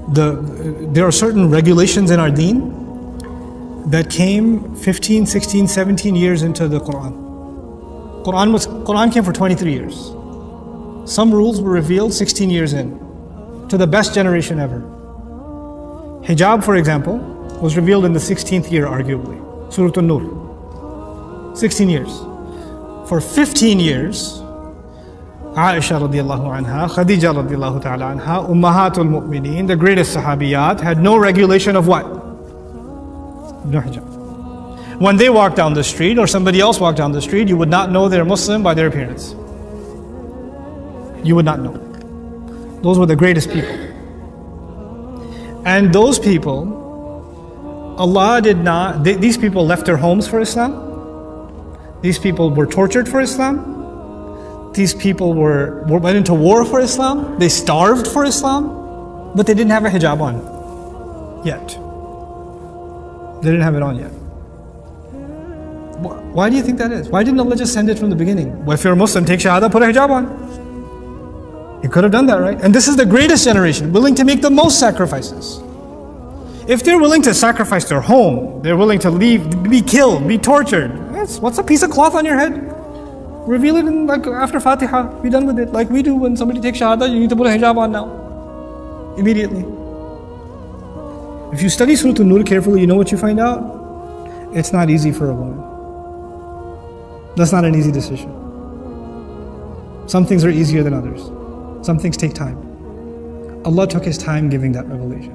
there are certain regulations in our deen that came 15, 16, 17 years into the Quran. Quran came for 23 years. Some rules were revealed 16 years in, to the best generation ever. Hijab, for example, was revealed in the 16th year, arguably. Surah An-Nur. 16 years. For 15 years, Aisha radiallahu anha, Khadija radiallahu ta'ala anha, Ummahatul Mu'mineen, the greatest Sahabiyat, had no regulation of what? No hijab. When they walked down the street or somebody else walked down the street, you would not know they're Muslim by their appearance. You would not know. Those were the greatest people. And those people, Allah did not, these people left their homes for Islam. These people were tortured for Islam. These people went into war for Islam. They starved for Islam. But they didn't have a hijab on yet. They didn't have it on yet. Why do you think that is? Why didn't Allah just send it from the beginning? Well, if you're a Muslim, take shahada, put a hijab on. He could have done that, right? And this is the greatest generation, willing to make the most sacrifices. If they're willing to sacrifice their home, they're willing to leave, be killed, be tortured. What's a piece of cloth on your head? Reveal it in, like, after Fatiha. Be done with it. Like we do when somebody takes shahada, you need to put a hijab on now. Immediately. If you study Surah An-Nur carefully, you know what you find out? It's not easy for a woman. That's not an easy decision. Some things are easier than others. Some things take time. Allah took His time giving that revelation.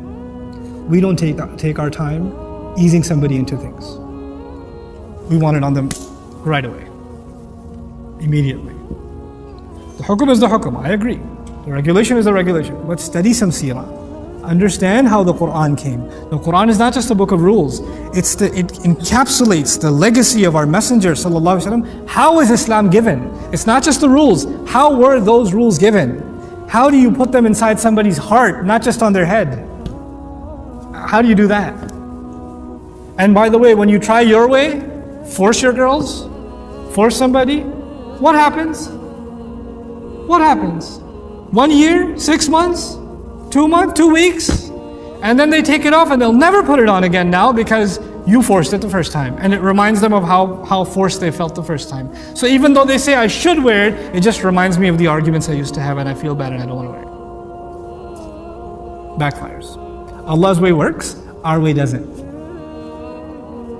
We don't take our time easing somebody into things. We want it on them right away. Immediately. The hukum is the hukum, I agree. The regulation is the regulation. But study some seerah. Understand how the Quran came. The Quran is not just a book of rules. It encapsulates the legacy of our Messenger sallallahu alaihi wasallam. How is Islam given? It's not just the rules. How were those rules given? How do you put them inside somebody's heart, not just on their head? How do you do that? And by the way, when you try your way, force your girls, force somebody, what happens? What happens? 1 year, 6 months, 2 months, 2 weeks, and then they take it off and they'll never put it on again now because you forced it the first time. And it reminds them of how forced they felt the first time. So even though they say I should wear it, it just reminds me of the arguments I used to have and I feel bad and I don't want to wear it. Backfires. Allah's way works, our way doesn't.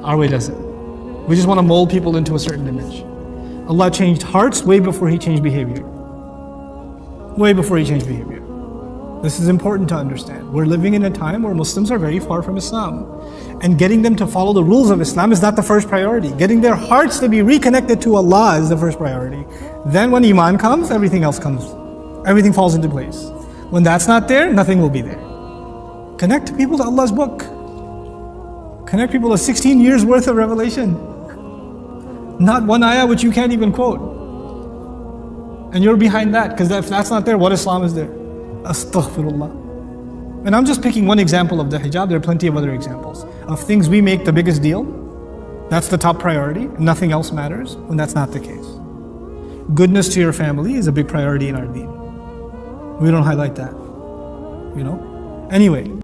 Our way doesn't. We just want to mold people into a certain image. Allah changed hearts way before He changed behavior. Way before He changed behavior. This is important to understand. We're living in a time where Muslims are very far from Islam. And getting them to follow the rules of Islam is not the first priority. Getting their hearts to be reconnected to Allah is the first priority. Then when Iman comes, everything else comes. Everything falls into place. When that's not there, nothing will be there. Connect people to Allah's book. Connect people to 16 years worth of revelation. Not one ayah which you can't even quote. And you're behind that, because if that's not there, what Islam is there? Astaghfirullah. And I'm just picking one example of the hijab. There are plenty of other examples of things we make the biggest deal. That's the top priority. Nothing else matters when that's not the case. Goodness to your family is a big priority in our deen. We don't highlight that. Anyway.